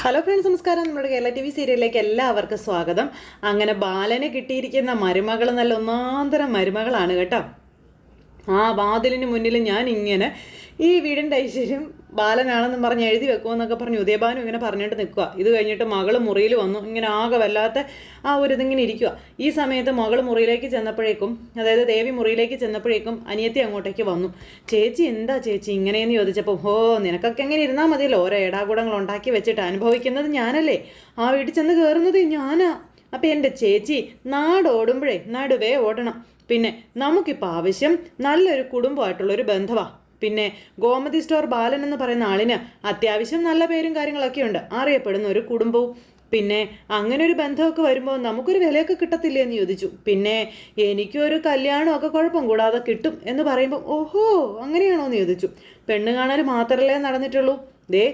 Hello friends, നമസ്കാരം. നമ്മുടെ Kerala TV സീരിയലിലേക്ക് എല്ലാവർക്കും സ്വാഗതം. അങ്ങനെ ബാലന് കിട്ടിയിരിക്കുന്ന മരുമകൾ നല്ല ഒന്നാന്തരം മരുമകളാണ് കേട്ടോ. ആ വാതിലിന് മുന്നിൽ ഞാൻ ഇങ്ങനെ ഈ വീടിൻ്റെ ഐശ്വര്യം ബാലനാണെന്ന് പറഞ്ഞ് എഴുതി വെക്കുമെന്നൊക്കെ പറഞ്ഞ് ഉദയഭാനു ഇങ്ങനെ പറഞ്ഞിട്ട് നിൽക്കുക. ഇത് കഴിഞ്ഞിട്ട് മകൾ മുറിയിൽ വന്നു. ഇങ്ങനെ ആകെ വല്ലാത്ത ആ ഒരു ഇതിങ്ങനെ ഇരിക്കുക. ഈ സമയത്ത് മകൾ മുറിയിലേക്ക് ചെന്നപ്പോഴേക്കും, അതായത് ദേവി മുറിയിലേക്ക് ചെന്നപ്പോഴേക്കും അനിയത്തി അങ്ങോട്ടേക്ക് വന്നു. ചേച്ചി എന്താ ചേച്ചി ഇങ്ങനെയെന്ന് ചോദിച്ചപ്പോൾ, നിനക്കൊക്കെ എങ്ങനെ ഇരുന്നാൽ മതിയല്ലോ, ഓരോ ഏടാകൂടങ്ങൾ ഉണ്ടാക്കി വെച്ചിട്ട് അനുഭവിക്കുന്നത് ഞാനല്ലേ, ആ വീട്ടിൽ ചെന്ന് കയറുന്നത് ഞാനാ. അപ്പം എൻ്റെ ചേച്ചി നാടോടുമ്പോഴേ നടുവേ ഓടണം. പിന്നെ നമുക്കിപ്പോൾ ആവശ്യം നല്ലൊരു കുടുംബമായിട്ടുള്ളൊരു ബന്ധമാണ്. പിന്നെ ഗോമതി സ്റ്റോർ ബാലൻ എന്ന് പറയുന്ന ആളിന് അത്യാവശ്യം നല്ല പേരും കാര്യങ്ങളൊക്കെ ഉണ്ട്, അറിയപ്പെടുന്ന ഒരു കുടുംബവും. പിന്നെ അങ്ങനെ ഒരു ബന്ധമൊക്കെ വരുമ്പോൾ നമുക്കൊരു വിലയൊക്കെ കിട്ടത്തില്ലേ എന്ന് ചോദിച്ചു. പിന്നെ എനിക്കൊരു കല്യാണമൊക്കെ കുഴപ്പം കൂടാതെ കിട്ടും എന്ന് പറയുമ്പോൾ, ഓഹോ അങ്ങനെയാണോ എന്ന് ചോദിച്ചു. പെണ്ണ് കാണൽ മാത്രമല്ലേ നടന്നിട്ടുള്ളൂ, ദേ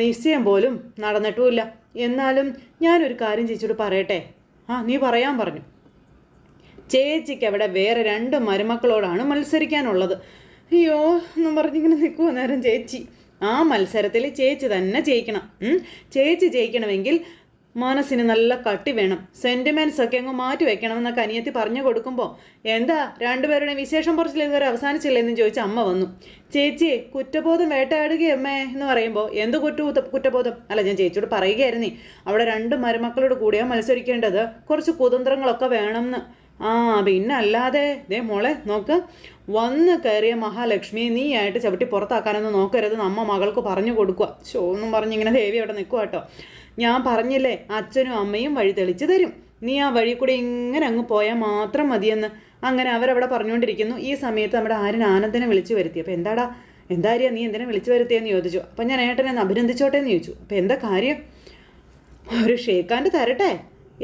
നിശ്ചയം പോലും നടന്നിട്ടുമില്ല. എന്നാലും ഞാനൊരു കാര്യം ചേച്ചിയോട് പറയട്ടെ. നീ പറയാൻ പറഞ്ഞു. ചേച്ചിക്ക് അവിടെ വേറെ 2 മരുമക്കളോടാണ് മത്സരിക്കാനുള്ളത്. അയ്യോ എന്നും പറഞ്ഞിങ്ങനെ നിൽക്കുമോ നേരം ചേച്ചി. ആ മത്സരത്തിൽ ചേച്ചി തന്നെ ജയിക്കണം. ചേച്ചി ജയിക്കണമെങ്കിൽ മനസ്സിന് നല്ല കട്ടി വേണം, സെൻറ്റിമെൻറ്റ്സ് ഒക്കെ അങ്ങ് മാറ്റി വെക്കണമെന്നൊക്കെ അനിയത്തി പറഞ്ഞു കൊടുക്കുമ്പോൾ, എന്താ രണ്ടുപേരുടെ വിശേഷം പറച്ചിൽ ഇതുവരെ അവസാനിച്ചില്ലെന്ന് ചോദിച്ച അമ്മ വന്നു. ചേച്ചി കുറ്റബോധം വേട്ടയാടുകയമ്മേ എന്ന് പറയുമ്പോൾ, എന്ത് കുറ്റബോധം അല്ല, ഞാൻ ചേച്ചിയോട് പറയുകയായിരുന്നേ, അവിടെ 2 മരുമക്കളോട് കൂടിയാണ് മത്സരിക്കേണ്ടത്, കുറച്ച് കുതന്ത്രങ്ങളൊക്കെ വേണമെന്ന്. പിന്നെ അല്ലാതെ ദേ മോളെ നോക്ക്, വന്ന് കയറിയ മഹാലക്ഷ്മി നീയായിട്ട് ചവിട്ടി പുറത്താക്കാനൊന്നും നോക്കരുത്, നമ്മ മകൾക്ക് പറഞ്ഞു കൊടുക്കുക. എന്നും പറഞ്ഞിങ്ങനെ ദേവി അവിടെ നിൽക്കുക കേട്ടോ. ഞാൻ പറഞ്ഞില്ലേ അച്ഛനും അമ്മയും വഴി തെളിച്ച് തരും, നീ ആ വഴി കൂടി ഇങ്ങനെ അങ്ങ് പോയാൽ മാത്രം മതിയെന്ന്. അങ്ങനെ അവരവിടെ പറഞ്ഞുകൊണ്ടിരിക്കുന്നു. ഈ സമയത്ത് നമ്മുടെ ആനന്ദിനെ വിളിച്ചു വരുത്തി. അപ്പോൾ എന്താ നീ എന്തിനെ വിളിച്ചു വരുത്തിയെന്ന് ചോദിച്ചു. അപ്പം ഞാൻ ഏട്ടനെ ഒന്ന് അഭിനന്ദിച്ചോട്ടെ എന്ന് ചോദിച്ചു. അപ്പം എന്താ കാര്യം? ഒരു ഷേക്കാൻ്റെ തരട്ടെ,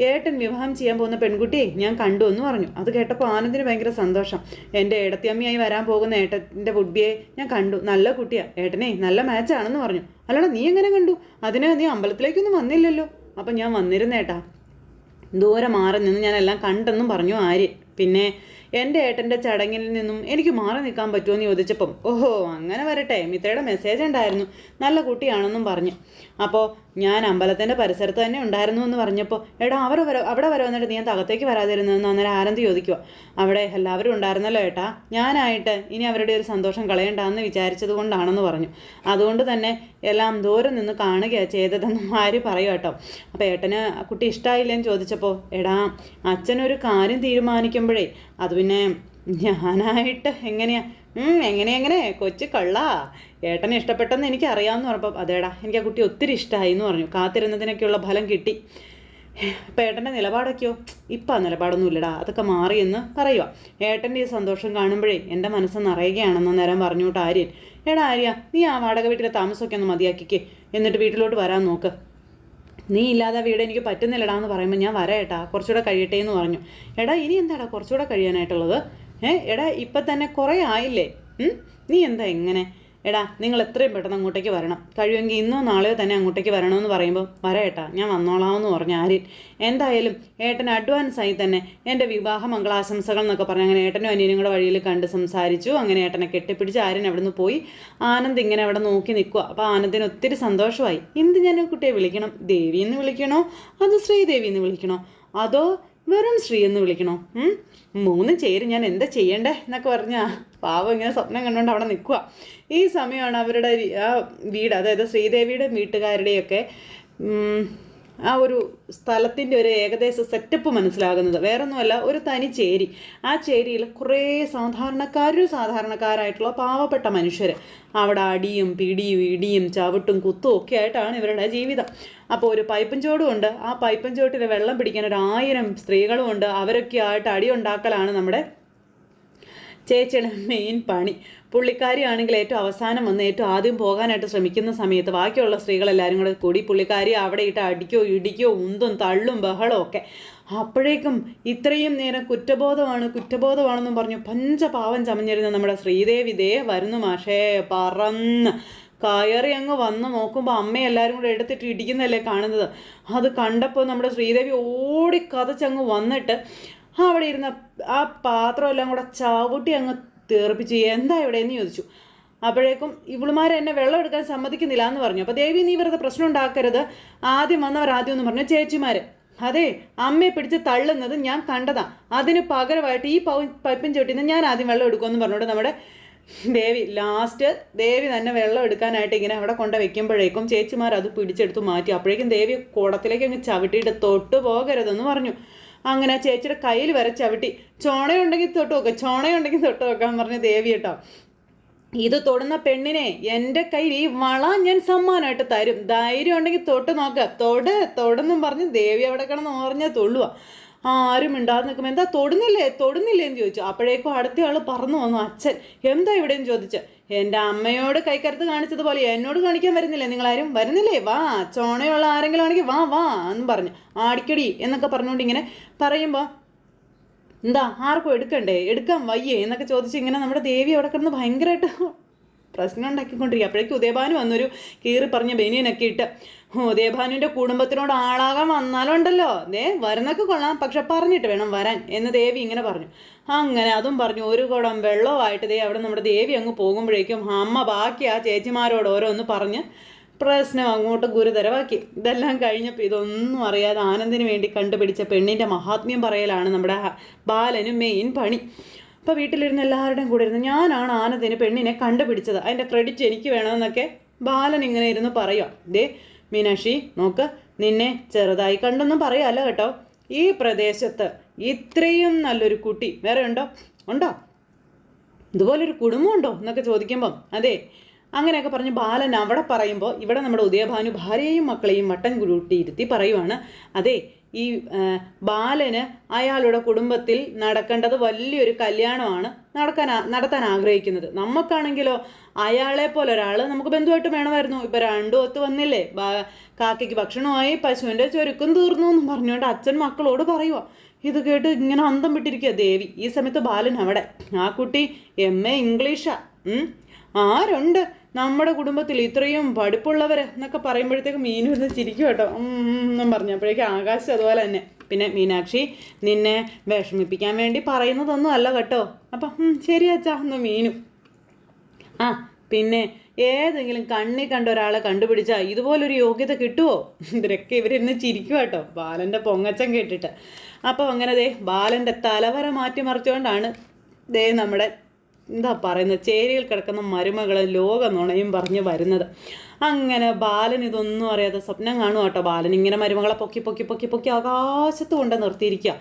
ഏട്ടൻ വിവാഹം ചെയ്യാൻ പോകുന്ന പെൺകുട്ടിയെ ഞാൻ കണ്ടു എന്ന് പറഞ്ഞു. അത് കേട്ടപ്പോൾ ആനന്ദിന് ഭയങ്കര സന്തോഷം. എൻ്റെ ഏടത്തിയമ്മയായി വരാൻ പോകുന്ന ഏട്ടൻ്റെ വുഡ്ബിയെ ഞാൻ കണ്ടു, നല്ല കുട്ടിയാണ്, ഏട്ടനെ നല്ല മാച്ചാണെന്ന് പറഞ്ഞു. അല്ലടാ നീ എങ്ങനെ കണ്ടു? അതിന് നീ അമ്പലത്തിലേക്കൊന്നും വന്നില്ലല്ലോ. അപ്പം ഞാൻ വന്നിരുന്നേട്ടാ, ദൂരെ മാറി നിന്ന് ഞാൻ എല്ലാം കണ്ടെന്നും പറഞ്ഞു ആര്യൻ. പിന്നെ എൻ്റെ ഏട്ടൻ്റെ ചടങ്ങിൽ നിന്നും എനിക്ക് മാറി നിൽക്കാൻ പറ്റുമോ എന്ന് ചോദിച്ചപ്പം, അങ്ങനെ വരട്ടെ, മിത്രയുടെ മെസ്സേജ് ഉണ്ടായിരുന്നു, നല്ല കുട്ടിയാണെന്നും പറഞ്ഞു. അപ്പോൾ ഞാൻ അമ്പലത്തിൻ്റെ പരിസരത്ത് തന്നെ ഉണ്ടായിരുന്നു എന്ന് പറഞ്ഞപ്പോൾ, എടാ അവിടെ വരെ വന്നിട്ട് നീ അകത്തേക്ക് വരാതിരുന്നതെന്ന് അന്നേരം ആനന്ദ് ചോദിക്കുക. അവിടെ എല്ലാവരും ഉണ്ടായിരുന്നല്ലോ ഏട്ടാ, ഞാനായിട്ട് ഇനി അവരുടെ ഒരു സന്തോഷം കളയണ്ടെന്ന് വിചാരിച്ചത് കൊണ്ടാണെന്ന് പറഞ്ഞു. അതുകൊണ്ട് തന്നെ എല്ലാം ദൂരം നിന്ന് കാണുകയാണ് ചെയ്തതെന്ന് ആര് പറയും കേട്ടോ. അപ്പോൾ ഏട്ടന് കുട്ടി ഇഷ്ടമായില്ലേന്ന് ചോദിച്ചപ്പോൾ, എടാ അച്ഛനൊരു കാര്യം തീരുമാനിക്കുമ്പോഴേ അത് പിന്നെ ഞാനായിട്ട് എങ്ങനെ കൊച്ചു കള്ളാ, ഏട്ടനെ ഇഷ്ടപ്പെട്ടെന്ന് എനിക്ക് അറിയാമെന്ന് പറഞ്ഞപ്പോൾ, അതേടാ എനിക്ക് ആ കുട്ടി ഒത്തിരി ഇഷ്ടമായി എന്ന് പറഞ്ഞു. കാത്തിരുന്നതിനൊക്കെയുള്ള ഫലം കിട്ടി. ഇപ്പം ഏട്ടൻ്റെ നിലപാടൊക്കെയോ? ഇപ്പം ആ നിലപാടൊന്നും ഇല്ലടാ, അതൊക്കെ മാറിയെന്ന് പറയുക. ഏട്ടൻ്റെ ഈ സന്തോഷം കാണുമ്പോഴേ എൻ്റെ മനസ്സ് നിറയുകയാണെന്ന് നേരം പറഞ്ഞുകൊണ്ട് ആര്യൻ, എടാ ആര്യ, നീ ആ വാടക വീട്ടിലെ താമസമൊക്കെ ഒന്ന് മതിയാക്കിക്കേ, എന്നിട്ട് വീട്ടിലോട്ട് വരാൻ നോക്ക്. നീ ഇല്ലാതെ വീട് എനിക്ക് പറ്റുന്നില്ലടാ എന്ന് പറയുമ്പോൾ, ഞാൻ വരാം ഏട്ടാ, കുറച്ചുകൂടെ കഴിയട്ടെ എന്ന് പറഞ്ഞു. എടാ ഇനി എന്താടാ കുറച്ചുകൂടെ കഴിയാനായിട്ടുള്ളത്? എടാ ഇപ്പം തന്നെ കുറേ ആയില്ലേ, നീ എന്താ എങ്ങനെ? എടാ നിങ്ങൾ എത്രയും പെട്ടെന്ന് അങ്ങോട്ടേക്ക് വരണം, കഴിയുമെങ്കിൽ ഇന്നോ നാളെയോ തന്നെ അങ്ങോട്ടേക്ക് വരണമെന്ന് പറയുമ്പോൾ, വരാം ഞാൻ വന്നോളാമെന്ന് പറഞ്ഞു ആര്യൻ. എന്തായാലും ഏട്ടൻ അഡ്വാൻസായി തന്നെ എൻ്റെ വിവാഹ മംഗളാശംസകൾ എന്നൊക്കെ പറഞ്ഞ് അങ്ങനെ ഏട്ടനും അനിയനും കൂടെ വഴിയിൽ കണ്ട് സംസാരിച്ചു. അങ്ങനെ ഏട്ടനെ കെട്ടിപ്പിടിച്ച് ആര്യൻ അവിടെ നിന്ന് പോയി. ആനന്ദ് ഇങ്ങനെ അവിടെ നോക്കി നിൽക്കുക. അപ്പോൾ ആനന്ദിന് ഒത്തിരി സന്തോഷമായി. എന്ത് ഞാൻ കുട്ടിയെ വിളിക്കണം? ദേവി എന്ന് വിളിക്കണോ, അതോ ശ്രീദേവി എന്ന് വിളിക്കണോ, അതോ വെറും ശ്രീ എന്ന് വിളിക്കണോ? 3 ചേര് ഞാൻ എന്താ ചെയ്യണ്ടേ എന്നൊക്കെ പറഞ്ഞാൽ പാവം ഇങ്ങനെ സ്വപ്നം കണ്ടുകൊണ്ട് അവിടെ നിൽക്കുക. ഈ സമയമാണ് അവരുടെ ആ വീട്, അതായത് ശ്രീദേവിയുടെ വീട്ടുകാരുടെയൊക്കെ ആ ഒരു സ്ഥലത്തിൻ്റെ ഒരു ഏകദേശ സെറ്റപ്പ് മനസ്സിലാകുന്നത്. വേറൊന്നുമല്ല, ഒരു തനി ചേരി. ആ ചേരിയിൽ കുറേ സാധാരണക്കാരായിട്ടുള്ള പാവപ്പെട്ട മനുഷ്യർ. അവിടെ അടിയും പിടിയും ഇടിയും ചവിട്ടും കുത്തും ഒക്കെ ആയിട്ടാണ് ഇവരുടെ ജീവിതം. അപ്പോൾ ഒരു പൈപ്പും ചോടും ഉണ്ട്. ആ പൈപ്പും ചോട്ടിൽ വെള്ളം പിടിക്കാൻ 1000 സ്ത്രീകളും ഉണ്ട്. അവരൊക്കെ ആയിട്ട് അടി ഉണ്ടാക്കലാണ് നമ്മുടെ ചേച്ചിയുടെ മെയിൻ പണി. പുള്ളിക്കാരിയാണെങ്കിൽ ഏറ്റവും അവസാനം വന്ന് ഏറ്റവും ആദ്യം പോകാനായിട്ട് ശ്രമിക്കുന്ന സമയത്ത് ബാക്കിയുള്ള സ്ത്രീകളെല്ലാവരും കൂടി പുള്ളിക്കാരി അവിടെ ഇട്ട് അടിക്കോ ഇടിക്കോ ഉന്തും തള്ളും ബഹളവും ഒക്കെ. അപ്പോഴേക്കും ഇത്രയും നേരം കുറ്റബോധമാണെന്നും പറഞ്ഞു പഞ്ചപാവം ചമഞ്ഞിരുന്ന നമ്മുടെ ശ്രീദേവി ദേ വരുന്നു മാഷേ, പറന്ന് കയറി അങ്ങ് വന്ന് നോക്കുമ്പോൾ അമ്മയെല്ലാവരും കൂടെ എടുത്തിട്ട് ഇടിക്കുന്നതല്ലേ കാണുന്നത്. അത് കണ്ടപ്പോൾ നമ്മുടെ ശ്രീദേവി ഓടിക്കതച്ചങ്ങ് വന്നിട്ട് അവിടെ ഇരുന്ന ആ പാത്രമെല്ലാം കൂടെ ചവിട്ടി അങ്ങ് തെറിപ്പിച്ച്, എന്താ ഇവിടെ എന്ന് ചോദിച്ചു. അപ്പോഴേക്കും ഇവളുമാരെ എന്നെ വെള്ളം എടുക്കാൻ സമ്മതിക്കുന്നില്ല എന്ന് പറഞ്ഞു. അപ്പോൾ ദേവി നീ വെറുതെ പ്രശ്നം ഉണ്ടാക്കരുത്, ആദ്യം വന്നവർ ആദ്യം എന്ന് പറഞ്ഞു ചേച്ചിമാർ. അതെ, അമ്മയെ പിടിച്ച് തള്ളുന്നത് ഞാൻ കണ്ടതാ, അതിന് പകരമായിട്ട് ഈ പൈപ്പും ചവിട്ടിന്ന് ഞാൻ ആദ്യം വെള്ളം എടുക്കുമെന്ന് പറഞ്ഞുകൊണ്ട് നമ്മുടെ ലാസ്റ്റ് ദേവി തന്നെ വെള്ളം എടുക്കാനായിട്ട് ഇങ്ങനെ അവിടെ കൊണ്ട് വെക്കുമ്പോഴേക്കും ചേച്ചിമാർ അത് പിടിച്ചെടുത്ത് മാറ്റി. അപ്പോഴേക്കും ദേവി കുടത്തിലേക്ക് അങ്ങ് ചവിട്ടിയിട്ട് തൊട്ട് പോകരുതെന്ന് പറഞ്ഞു. അങ്ങനെ ചേച്ചിയുടെ കയ്യിൽ വരെ ചവിട്ടി. ചോണയുണ്ടെങ്കിൽ തൊട്ട് നോക്കാം, ചോണയുണ്ടെങ്കിൽ തൊട്ട് നോക്കാൻ പറഞ്ഞ ദേവി കേട്ടോ. ഇത് തൊടുന്ന പെണ്ണിനെ എൻ്റെ കയ്യിൽ ഈ വള ഞാൻ സമ്മാനമായിട്ട് തരും, ധൈര്യം ഉണ്ടെങ്കിൽ തൊട്ട് നോക്കാം, തൊടെന്നും പറഞ്ഞ് ദേവി അവിടെ കിടന്ന് ഓർഞ്ഞ തൊള്ളുക. ആരും മിണ്ടാതെ നിൽക്കുമ്പോൾ എന്താ തൊടുന്നില്ലേ എന്ന് ചോദിച്ചു. അപ്പോഴേക്കും അടുത്തയാൾ പറന്നു വന്നു, അച്ഛൻ എന്താ ഇവിടെയെന്ന് ചോദിച്ചു. എൻ്റെ അമ്മയോട് കൈക്കരുത്ത് കാണിച്ചതുപോലെ എന്നോട് കാണിക്കാൻ വരുന്നില്ലേ, നിങ്ങളാരും വരുന്നില്ലേ, വാ, ചോണയുള്ള ആരെങ്കിലും ആണെങ്കിൽ വാ വാ എന്ന് പറഞ്ഞു. ആടിക്കടി എന്നൊക്കെ പറഞ്ഞുകൊണ്ട് ഇങ്ങനെ പറയുമ്പോൾ എന്താ ആർക്കും എടുക്കാൻ വയ്യേ എന്നൊക്കെ ചോദിച്ച് ഇങ്ങനെ നമ്മുടെ ദേവി അവിടെ കിടന്ന് ഭയങ്കരമായിട്ട് പ്രശ്നം ഉണ്ടാക്കിക്കൊണ്ടിരിക്കുക. അപ്പോഴേക്കും ഉദയഭാനു വന്നൊരു കീറി പറഞ്ഞ ബനിയനൊക്കെ ഇട്ട്, ഉദയഭാനുവിൻ്റെ കുടുംബത്തിനോട് ആളാകാൻ വന്നാലുണ്ടല്ലോ, വരുന്നൊക്കെ കൊള്ളാം, പക്ഷെ പറഞ്ഞിട്ട് വേണം വരാൻ എന്ന് ദേവി ഇങ്ങനെ പറഞ്ഞു. അങ്ങനെ അതും പറഞ്ഞു ഒരു കുടം വെള്ളമായിട്ട് അവിടെ നമ്മുടെ ദേവി അങ്ങ് പോകുമ്പോഴേക്കും അമ്മ ബാക്കി ആ ചേച്ചിമാരോട് ഓരോന്ന് പറഞ്ഞ് പ്രശ്നം അങ്ങോട്ട് ഗുരുതരമാക്കി. ഇതെല്ലാം കഴിഞ്ഞപ്പോൾ ഇതൊന്നും അറിയാതെ ആനന്ദിന് വേണ്ടി കണ്ടുപിടിച്ച പെണ്ണിൻ്റെ മഹാത്മ്യം പറയലാണ് നമ്മുടെ ബാലന് മെയിൻ പണി. അപ്പോൾ വീട്ടിലിരുന്ന് എല്ലാവരുടെയും കൂടെ ഇരുന്ന് ഞാനാണ് ആനന്ദിന് പെണ്ണിനെ കണ്ടുപിടിച്ചത്, അതിൻ്റെ ക്രെഡിറ്റ് എനിക്ക് വേണമെന്നൊക്കെ ബാലൻ ഇങ്ങനെ ഇരുന്ന് പറയുക. മീനാക്ഷി നോക്ക്, നിന്നെ ചെറുതായി കണ്ടൊന്നും പറയാമല്ല കേട്ടോ, ഈ പ്രദേശത്ത് ഇത്രയും നല്ലൊരു കുട്ടി വേറെ ഉണ്ടോ ഇതുപോലൊരു കുടുംബമുണ്ടോ എന്നൊക്കെ ചോദിക്കുമ്പം അതെ അങ്ങനെയൊക്കെ പറഞ്ഞ് ബാലൻ അവിടെ പറയുമ്പോൾ ഇവിടെ നമ്മുടെ ഉദയഭാനു ഭാര്യയും മക്കളെയും വട്ടം കൂട്ടിയിരുത്തി പറയുവാണ്, അതെ ഈ ബാലന് അയാളുടെ കുടുംബത്തിൽ നടക്കേണ്ടത് വലിയൊരു കല്യാണമാണ് നടത്താൻ ആഗ്രഹിക്കുന്നത്. നമുക്കാണെങ്കിലോ അയാളെ പോലെ ഒരാൾ നമുക്ക് ബന്ധുവായിട്ട് വേണമായിരുന്നു. ഇപ്പം രണ്ടും ഒത്ത് വന്നില്ലേ, കാക്കയ്ക്ക് ഭക്ഷണമായി പശുവിൻ്റെ ചൊരുക്കും തീർന്നു എന്ന് പറഞ്ഞുകൊണ്ട് അച്ഛൻ മക്കളോട് പറയുക. ഇത് കേട്ട് ഇങ്ങനെ അന്തം വിട്ടിരിക്കുക ദേവി. ഈ സമയത്ത് ബാലൻ അവിടെ, ആ കുട്ടി MA ഇംഗ്ലീഷാ, ആരുണ്ട് നമ്മുടെ കുടുംബത്തിൽ ഇത്രയും പഠിപ്പുള്ളവർ എന്നൊക്കെ പറയുമ്പോഴത്തേക്ക് മീനു ഇരുന്ന് ചിരിക്കും കേട്ടോ എന്നും പറഞ്ഞപ്പോഴേക്കും ആകാശം അതുപോലെ തന്നെ. പിന്നെ മീനാക്ഷി നിന്നെ വിഷമിപ്പിക്കാൻ വേണ്ടി പറയുന്നതൊന്നും അല്ല കേട്ടോ. അപ്പം ശരി അച്ഛാ എന്ന് മീനു. പിന്നെ ഏതെങ്കിലും കണ്ണി കണ്ട ഒരാളെ കണ്ടുപിടിച്ചാൽ ഇതുപോലൊരു യോഗ്യത കിട്ടുമോ? ഇവരൊക്കെ ഇവരിന്ന് ചിരിക്കും കേട്ടോ ബാലൻ്റെ പൊങ്ങച്ചം കേട്ടിട്ട്. അപ്പോൾ അങ്ങനെ ബാലൻ്റെ തലവര മാറ്റിമറിച്ചുകൊണ്ടാണ് നമ്മുടെ എന്താ പറയുന്നത് ചേരിയിൽ കിടക്കുന്ന മരുമകൾ ലോക നുണയും പറഞ്ഞ് വരുന്നത്. അങ്ങനെ ബാലൻ ഇതൊന്നും അറിയാതെ സ്വപ്നം കാണുക കേട്ടോ. ബാലൻ ഇങ്ങനെ മരുമകളെ പൊക്കി പൊക്കി പൊക്കി പൊക്കി ആകാശത്ത് കൊണ്ട് നിർത്തിയിരിക്കുക.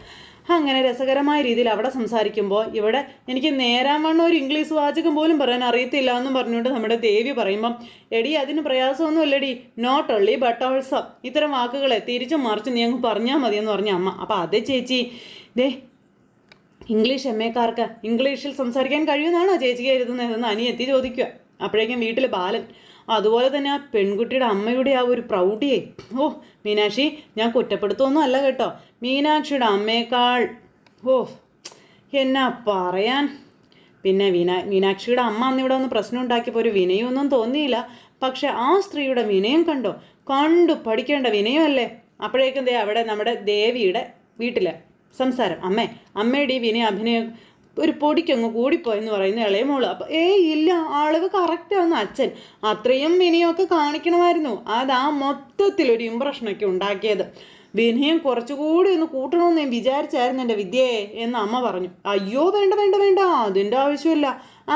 അങ്ങനെ രസകരമായ രീതിയിൽ അവിടെ സംസാരിക്കുമ്പോൾ ഇവിടെ എനിക്ക് നേരാൻ വണ്ണം ഒരു ഇംഗ്ലീഷ് വാചകം പോലും പറയാൻ അറിയത്തില്ല എന്നും പറഞ്ഞുകൊണ്ട് നമ്മുടെ ദേവി പറയുമ്പം എടി അതിന് പ്രയാസമൊന്നുമില്ലടി, നോട്ട് ഓൺലി ബട്ട് ഓൾസോ, ഇത്തരം വാക്കുകളെ തിരിച്ചും മറിച്ചും നീ അങ്ങ് പറഞ്ഞാൽ മതിയെന്ന് പറഞ്ഞ അമ്മ. അപ്പോൾ അതെ ചേച്ചി, ഇംഗ്ലീഷ് MAക്കാർക്ക് ഇംഗ്ലീഷിൽ സംസാരിക്കാൻ കഴിയുമെന്നാണോ ചേച്ചിക്ക് എഴുതുന്നതെന്ന് അനിയത്തി ചോദിക്കുക. അപ്പോഴേക്കും വീട്ടിൽ ബാലൻ അതുപോലെ തന്നെ ആ പെൺകുട്ടിയുടെ അമ്മയുടെ ആ ഒരു പ്രൗഢിയെ, മീനാക്ഷി ഞാൻ കുറ്റപ്പെടുത്തുമൊന്നും അല്ല കേട്ടോ, മീനാക്ഷിയുടെ അമ്മയേക്കാൾ എന്നാ പറയാൻ. പിന്നെ മീനാക്ഷിയുടെ അമ്മ അന്നിവിടെ ഒന്ന് പ്രശ്നം ഉണ്ടാക്കിയപ്പോൾ ഒരു വിനയമൊന്നും തോന്നിയില്ല. പക്ഷെ ആ സ്ത്രീയുടെ വിനയം കണ്ടു പഠിക്കേണ്ട വിനയമല്ലേ. അപ്പോഴേക്കും അവിടെ നമ്മുടെ ദേവിയുടെ വീട്ടിൽ സംസാരം, അമ്മയുടെ ഈ അഭിനയം ഒരു പൊടിക്കങ്ങ് കൂടിപ്പോയെന്ന് പറയുന്ന ഇളയ മോള്. അപ്പോൾ ഇല്ല, അളവ് കറക്റ്റാന്ന് അച്ഛൻ, അത്രയും വിനയമൊക്കെ കാണിക്കണമായിരുന്നു, അതാ മൊത്തത്തിലൊരു ഇമ്പ്രഷനൊക്കെ ഉണ്ടാക്കിയത്. വിനയം കുറച്ചുകൂടി ഒന്ന് കൂട്ടണമെന്ന് ഞാൻ വിചാരിച്ചായിരുന്നു എൻ്റെ വിദ്യയെ എന്ന് അമ്മ പറഞ്ഞു. അയ്യോ വേണ്ട അതിൻ്റെ ആവശ്യമില്ല,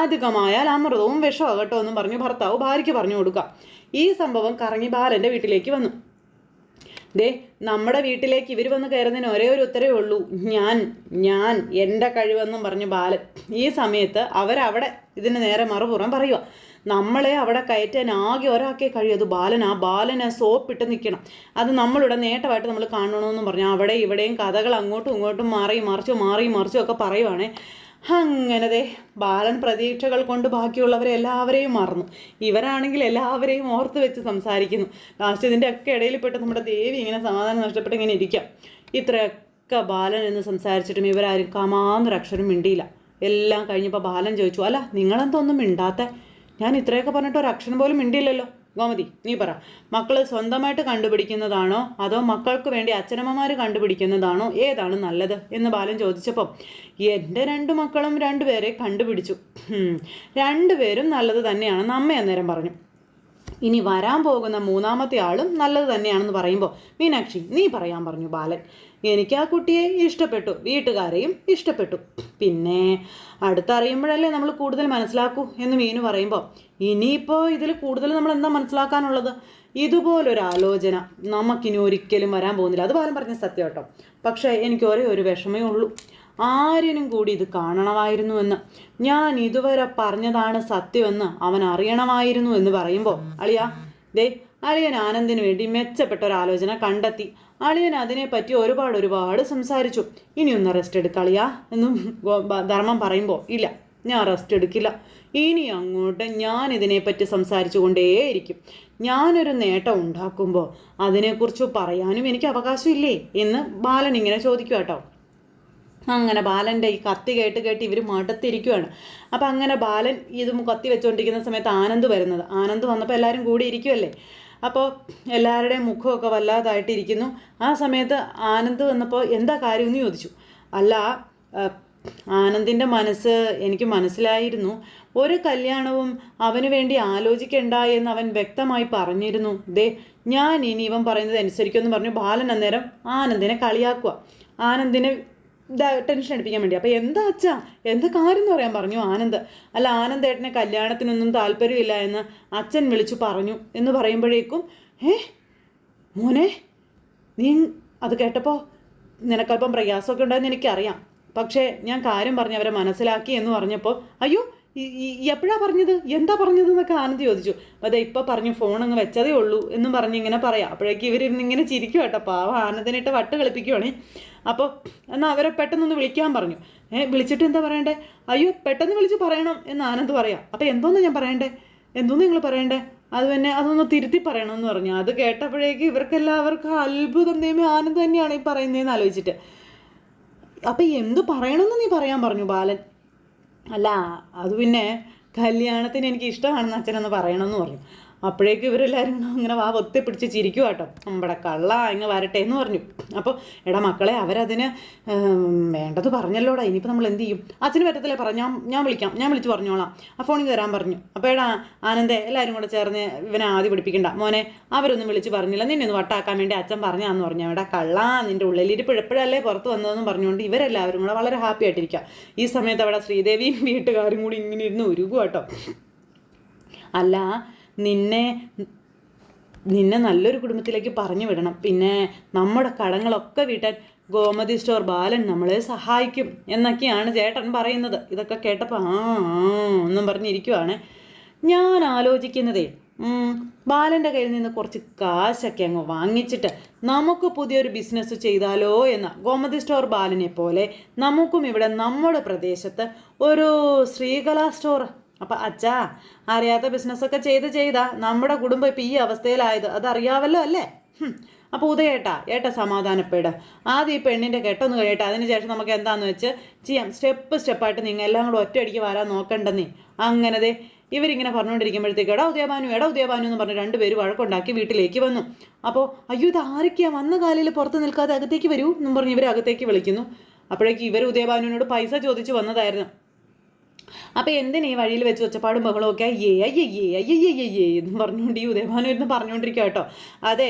അധികമായാൽ അമൃതവും വിഷമോ കേട്ടോ എന്നും പറഞ്ഞു ഭർത്താവ് ഭാര്യയ്ക്ക് പറഞ്ഞു കൊടുക്കുക. ഈ സംഭവം കറങ്ങി ബാലൻ്റെ വീട്ടിലേക്ക് വന്നു. നമ്മുടെ വീട്ടിലേക്ക് ഇവർ വന്ന് കയറുന്നതിന് ഒരേ ഒരു ഉത്തരവേ ഉള്ളൂ, ഞാൻ എൻ്റെ കഴിവെന്നും പറഞ്ഞു ബാലൻ. ഈ സമയത്ത് അവരവിടെ ഇതിന് നേരെ മറുപുറം പറയുക, നമ്മളെ അവിടെ കയറ്റാൻ ആകെ ഒരാൾക്കേ കഴിയും, അത് ബാലനെ സോപ്പിട്ട് നിൽക്കണം, അത് നമ്മളുടെ നേട്ടമായിട്ട് നമ്മൾ കാണണമെന്നും പറഞ്ഞു അവിടെ ഇവിടെയും കഥകൾ അങ്ങോട്ടും ഇങ്ങോട്ടും മാറി മറിച്ചും ഒക്കെ പറയുവാണേ. അങ്ങനെ ബാലൻ പ്രതീക്ഷകൾ കൊണ്ട് ബാക്കിയുള്ളവരെ എല്ലാവരെയും മറന്നു. ഇവരാണെങ്കിൽ എല്ലാവരെയും ഓർത്ത് വെച്ച് സംസാരിക്കുന്നു. ലാസ്റ്റ് ഇതിൻ്റെ ഒക്കെ ഇടയിൽപ്പെട്ട് നമ്മുടെ ദേവി ഇങ്ങനെ സമാധാനം നഷ്ടപ്പെട്ട് ഇങ്ങനെ ഇരിക്കാം. ഇത്രയൊക്കെ ബാലൻ എന്ന് സംസാരിച്ചിട്ടും ഇവരാരും കമാന്നൊരക്ഷരം മിണ്ടിയില്ല. എല്ലാം കഴിഞ്ഞപ്പോൾ ബാലൻ ചോദിച്ചു, അല്ല നിങ്ങളെന്തൊന്നും മിണ്ടാത്ത, ഞാൻ ഇത്രയൊക്കെ പറഞ്ഞിട്ട് ഒരു അക്ഷരം പോലും മിണ്ടിയില്ലല്ലോ, ഗോമതി നീ പറ, മക്കൾ സ്വന്തമായിട്ട് കണ്ടുപിടിക്കുന്നതാണോ അതോ മക്കൾക്ക് വേണ്ടി അച്ഛനമ്മമാർ കണ്ടുപിടിക്കുന്നതാണോ, ഏതാണ് നല്ലത് എന്ന് ബാലൻ ചോദിച്ചപ്പോൾ എൻ്റെ 2 മക്കളും 2 പേരെ കണ്ടുപിടിച്ചു, 2 പേരും നല്ലത് തന്നെയാണെന്ന് അമ്മ അന്നേരം പറഞ്ഞു. ഇനി വരാൻ പോകുന്ന 3ാമത്തെ ആളും നല്ലത് തന്നെയാണെന്ന് പറയുമ്പോൾ മീനാക്ഷി നീ പറയാൻ പറഞ്ഞു ബാലൻ. എനിക്ക് ആ കുട്ടിയെ ഇഷ്ടപ്പെട്ടു, വീട്ടുകാരെയും ഇഷ്ടപ്പെട്ടു, പിന്നെ അടുത്തറിയുമ്പോഴല്ലേ നമ്മൾ കൂടുതൽ മനസ്സിലാക്കൂ എന്ന് മീനു പറയുമ്പോൾ ഇനിയിപ്പോൾ ഇതിൽ കൂടുതൽ നമ്മൾ എന്താ മനസ്സിലാക്കാനുള്ളത്? ഇതുപോലൊരു ആലോചന നമുക്കിനി ഒരിക്കലും വരാൻ പോകുന്നില്ല. അത് ബാലൻ പറഞ്ഞ സത്യം കേട്ടോ. പക്ഷേ എനിക്ക് ഒരേ ഒരു വിഷമേ ഉള്ളൂ, ആര്യനും കൂടി ഇത് കാണണമായിരുന്നുവെന്ന്. ഞാൻ ഇതുവരെ പറഞ്ഞതാണ് സത്യമെന്ന് അവൻ അറിയണമായിരുന്നു എന്ന് പറയുമ്പോൾ അളിയൻ ആനന്ദിന് വേണ്ടി മെച്ചപ്പെട്ട ഒരു ആലോചന കണ്ടെത്തി. അളിയൻ അതിനെപ്പറ്റി ഒരുപാട് സംസാരിച്ചു. ഇനിയൊന്ന് റെസ്റ്റ് എടുക്കളിയാ എന്നും ധർമ്മം പറയുമ്പോൾ ഇല്ല, ഞാൻ റെസ്റ്റ് എടുക്കില്ല. ഇനി അങ്ങോട്ട് ഞാൻ ഇതിനെപ്പറ്റി സംസാരിച്ചു കൊണ്ടേയിരിക്കും. ഞാനൊരു നേട്ടം ഉണ്ടാക്കുമ്പോൾ അതിനെക്കുറിച്ച് പറയാനും എനിക്ക് അവകാശമില്ലേ എന്ന് ബാലൻ ഇങ്ങനെ ചോദിക്കുക കേട്ടോ. അങ്ങനെ ബാലൻ്റെ ഈ കത്തി കേട്ട് ഇവർ മടുത്തിരിക്കുകയാണ്. അപ്പം അങ്ങനെ ബാലൻ ഇത് കത്തി വെച്ചുകൊണ്ടിരിക്കുന്ന സമയത്ത് ആനന്ദ് വന്നപ്പോൾ എല്ലാവരും കൂടി ഇരിക്കുമല്ലേ. അപ്പോൾ എല്ലാവരുടെയും മുഖമൊക്കെ വല്ലാതായിട്ടിരിക്കുന്നു. ആ സമയത്ത് ആനന്ദ് വന്നപ്പോൾ എന്താ കാര്യമെന്ന് ചോദിച്ചു. അല്ല, ആനന്ദിൻ്റെ മനസ്സ് എനിക്ക് മനസ്സിലായിരുന്നു. ഒരു കല്യാണവും അവന് വേണ്ടി ആലോചിക്കണ്ട എന്ന് അവൻ വ്യക്തമായി പറഞ്ഞിരുന്നു. ഞാൻ ഇനി ഇവൻ പറയുന്നത് അനുസരിക്കുമെന്ന് പറഞ്ഞു ബാലൻ അന്നേരം ആനന്ദിനെ കളിയാക്കുക, ആനന്ദിനെ ടെൻഷൻ അടിപ്പിക്കാൻ വേണ്ടി. അപ്പോൾ എന്താ അച്ഛാ, എന്ത് കാര്യം എന്ന് പറയാൻ പറഞ്ഞു ആനന്ദ്. അല്ല, ആനന്ദേട്ടനെ കല്യാണത്തിനൊന്നും താല്പര്യമില്ല എന്ന് അച്ഛൻ വിളിച്ചു പറഞ്ഞു എന്ന് പറയുമ്പോഴേക്കും മോനെ നീ അത് കേട്ടപ്പോൾ നിനക്കല്പം പ്രയാസമൊക്കെ ഉണ്ടായെന്ന് എനിക്കറിയാം, പക്ഷേ ഞാൻ കാര്യം പറഞ്ഞ് അവരെ മനസ്സിലാക്കി എന്ന് പറഞ്ഞപ്പോൾ അയ്യോ എപ്പോഴാ പറഞ്ഞത്, എന്താ പറഞ്ഞത് എന്നൊക്കെ ആനന്ദ് ചോദിച്ചു. അപ്പോൾ അതെ ഇപ്പോൾ പറഞ്ഞു, ഫോൺ അങ്ങ് വെച്ചതേ ഉള്ളൂ എന്നും പറഞ്ഞ് ഇങ്ങനെ പറയാം. അപ്പോഴേക്കും ഇവരിന്നിങ്ങനെ ചിരിക്കും കേട്ടോ. പാവം ആനന്ദിനിട്ട് വട്ട് കളിപ്പിക്കുവാണേ. അപ്പോൾ എന്നാൽ അവരെ പെട്ടെന്നൊന്ന് വിളിക്കാൻ പറഞ്ഞു. വിളിച്ചിട്ട് എന്താ പറയണ്ടേ? അയ്യോ പെട്ടെന്ന് വിളിച്ച് പറയണം എന്ന് ആനന്ദ് പറയാം. അപ്പോൾ എന്തോന്ന് ഞാൻ പറയണ്ടേ, എന്തോന്ന് നിങ്ങൾ പറയണ്ടേ, അത് തന്നെ അതൊന്ന് തിരുത്തി പറയണമെന്ന് പറഞ്ഞു. അത് കേട്ടപ്പോഴേക്കും ഇവർക്കെല്ലാവർക്കും അത്ഭുതം, ദൈവമേ ആനന്ദ് തന്നെയാണ് ഈ പറയുന്നതെന്ന് ആലോചിച്ചിട്ട്. അപ്പം എന്ത് പറയണമെന്ന് നീ പറയാൻ പറഞ്ഞു ബാലൻ. അല്ല അത് പിന്നെ കല്യാണത്തിന് എനിക്ക് ഇഷ്ടമാണെന്ന് അച്ഛനൊന്ന് പറയണമെന്ന് പറഞ്ഞു. അപ്പോഴേക്കും ഇവരെല്ലാവരും അങ്ങനെ ഒത്തിപ്പിടിച്ച് ചിരിക്കുക കേട്ടോ. നമ്മുടെ കള്ള ഇങ്ങ് വരട്ടെ എന്ന് പറഞ്ഞു. അപ്പോൾ എടാ മക്കളെ, അവരതിന് വേണ്ടത് പറഞ്ഞല്ലോടാ, ഇനിയിപ്പോൾ നമ്മൾ എന്ത് ചെയ്യും? അച്ഛന് പറ്റത്തില്ലേ, ഞാൻ വിളിച്ചു പറഞ്ഞോളാം, ആ ഫോണിൽ തരാൻ പറഞ്ഞു. അപ്പോൾ എടാ ആനന്ദേ, എല്ലാവരും കൂടെ ചേർന്ന് ഇവനെ ആദ്യം പിടിപ്പിക്കണ്ട മോനെ, അവരൊന്നും വിളിച്ച് പറഞ്ഞില്ല, നിന്നെ ഒന്ന് വട്ടാക്കാൻ വേണ്ടി അച്ഛൻ പറഞ്ഞാന്ന് പറഞ്ഞു. എടാ കള്ള, നിൻ്റെ ഉള്ളിലിരിപ്പ് എപ്പോഴല്ലേ പുറത്ത് വന്നതെന്ന് പറഞ്ഞുകൊണ്ട് ഇവരെല്ലാവരും കൂടെ വളരെ ഹാപ്പി ആയിട്ടിരിക്കുക. ഈ സമയത്ത് അവിടെ ശ്രീദേവിയും വീട്ടുകാരും കൂടി ഇങ്ങനെ ഇരുന്ന് ഉരുകും കേട്ടോ. അല്ല, നിന്നെ നല്ലൊരു കുടുംബത്തിലേക്ക് പറഞ്ഞു വിടണം, പിന്നെ നമ്മുടെ കടങ്ങളൊക്കെ വീട്ടാൻ ഗോമതി സ്റ്റോർ ബാലൻ നമ്മളെ സഹായിക്കും എന്നൊക്കെയാണ് ചേട്ടൻ പറയുന്നത്. ഇതൊക്കെ കേട്ടപ്പോൾ ഒന്നും പറഞ്ഞിരിക്കുവാണ്. ഞാൻ ആലോചിക്കുന്നതേ, ബാലൻ്റെ കയ്യിൽ നിന്ന് കുറച്ച് കാശൊക്കെ അങ്ങ് വാങ്ങിച്ചിട്ട് നമുക്ക് പുതിയൊരു ബിസിനസ് ചെയ്താലോ എന്ന. ഗോമതി സ്റ്റോർ ബാലനെ പോലെ നമുക്കും ഇവിടെ നമ്മുടെ പ്രദേശത്ത് ഒരു ശ്രീകലാ സ്റ്റോർ. അപ്പം അച്ഛാ, അറിയാത്ത ബിസിനസ്സൊക്കെ ചെയ്താ നമ്മുടെ കുടുംബം ഇപ്പം ഈ അവസ്ഥയിലായത് അതറിയാവല്ലോ അല്ലേ? അപ്പോൾ ഉദയേട്ട സമാധാനപ്പെട്, ആദ്യം ഈ പെണ്ണിൻ്റെ കെട്ടൊന്ന് കഴിയട്ടെ, അതിനുശേഷം നമുക്ക് എന്താണെന്ന് വെച്ച് ചെയ്യാം. സ്റ്റെപ്പായിട്ട് നിങ്ങൾ എല്ലാം കൂടെ ഒറ്റയടിക്ക് വരാൻ നോക്കണ്ടെന്നേ. അങ്ങനതെ ഇവരിങ്ങനെ പറഞ്ഞുകൊണ്ടിരിക്കുമ്പോഴത്തേക്ക് എടാ ഉദയഭാനു എന്ന് പറഞ്ഞ് 2 പേര് വഴക്കുണ്ടാക്കി വീട്ടിലേക്ക് വന്നു. അപ്പോൾ അയ്യോ ഇത് ആരൊക്കെയാ, വന്ന കാലിൽ പുറത്ത് നിൽക്കാതെ അകത്തേക്ക് വരൂ എന്നും പറഞ്ഞ് ഇവർ അകത്തേക്ക് വിളിക്കുന്നു. അപ്പോഴേക്കും ഇവർ ഉദയഭാനുവിനോട് പൈസ ചോദിച്ച് വന്നതായിരുന്നു. അപ്പം എന്തിനാ ഈ വഴിയിൽ വെച്ച് ഒച്ചപ്പാടും ബഹളവും ഒക്കെ അയ്യേ എന്ന് പറഞ്ഞുകൊണ്ട് ഈ ഉദയഭാനു ഇരുന്ന് പറഞ്ഞുകൊണ്ടിരിക്കുക കേട്ടോ. അതെ,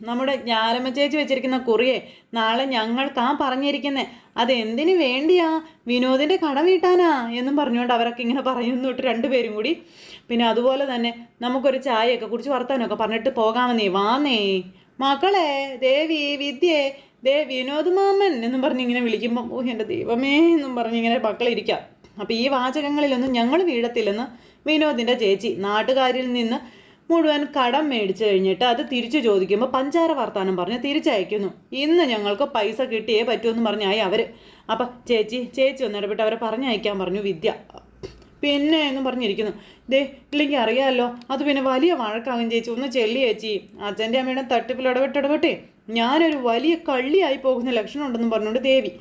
നമ്മുടെ ഞാലമ്മ ചേച്ചി വെച്ചിരിക്കുന്ന കുറിയെ നാളെ ഞങ്ങൾക്ക് പറഞ്ഞിരിക്കുന്നത് അതെന്തിനു വേണ്ടിയാ, വിനോദിൻ്റെ കട വീട്ടാനാ എന്നും പറഞ്ഞുകൊണ്ട് അവരൊക്കെ ഇങ്ങനെ പറയുന്നു തൊട്ട് 2 പേരും കൂടി. പിന്നെ അതുപോലെ തന്നെ നമുക്കൊരു ചായയൊക്കെ കുടിച്ച് വർത്താനൊക്കെ പറഞ്ഞിട്ട് പോകാമെന്നേ, വാന്നേ മക്കളെ, ദേവി, വിദ്യേ, വിനോദ് മാമൻ എന്നും പറഞ്ഞ് ഇങ്ങനെ വിളിക്കുമ്പോൾ എൻ്റെ ദൈവമേ എന്നും പറഞ്ഞിങ്ങനെ മക്കളിരിക്കാം. അപ്പോൾ ഈ വാചകങ്ങളിലൊന്നും ഞങ്ങൾ വീഴത്തില്ലെന്ന് വിനോദിൻ്റെ ചേച്ചി നാട്ടുകാരിൽ നിന്ന് മുഴുവൻ കടം മേടിച്ചു കഴിഞ്ഞിട്ട് അത് തിരിച്ചു ചോദിക്കുമ്പോൾ പഞ്ചാര വർത്താനം പറഞ്ഞ് തിരിച്ചയക്കുന്നു. ഇന്ന് ഞങ്ങൾക്ക് പൈസ കിട്ടിയേ പറ്റുമെന്ന് പറഞ്ഞായി അവർ. അപ്പം ചേച്ചി ഒന്ന് ഇടപെട്ട് അവരെ പറഞ്ഞയക്കാൻ പറഞ്ഞു വിദ്യ. പിന്നെ എന്നും പറഞ്ഞിരിക്കുന്നു. ഇല്ലെങ്കിൽ അറിയാമല്ലോ, അത് പിന്നെ വലിയ വഴക്കാകും ചേച്ചി, ഒന്ന് ചെല്ലി ചേച്ചി, അച്ഛൻ്റെ അമ്മയുടെ തട്ടിപ്പിൽ ഇടപെട്ടെ ഞാനൊരു വലിയ കള്ളിയായി പോകുന്ന ലക്ഷണം ഉണ്ടെന്നും പറഞ്ഞുകൊണ്ട് ദേവി.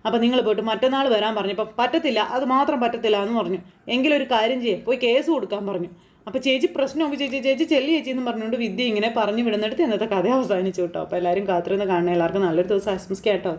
അപ്പം നിങ്ങൾ പോയിട്ട് മറ്റന്നാൾ വരാൻ പറഞ്ഞപ്പോൾ പറ്റത്തില്ല, അത് മാത്രം പറ്റത്തില്ല എന്ന് പറഞ്ഞു. എങ്കിലൊരു കാര്യം ചെയ്യേ, പോയി കേസ് കൊടുക്കാൻ പറഞ്ഞു. അപ്പോൾ ചേച്ചി പ്രശ്നമാകുമ്പോൾ ചേച്ചി ചെല്ലി ചേച്ചി എന്ന് പറഞ്ഞുകൊണ്ട് വിദ്യ ഇങ്ങനെ പറഞ്ഞു വിടുന്നിടത്ത് ഇന്നത്തെ കഥ അവസാനിച്ചു കേട്ടോ. അപ്പോൾ എല്ലാവരും കാത്തിരുന്ന് കാണണേ. എല്ലാവർക്കും നല്ലൊരു ദിവസം ആശംസിക്കാം കേട്ടോ.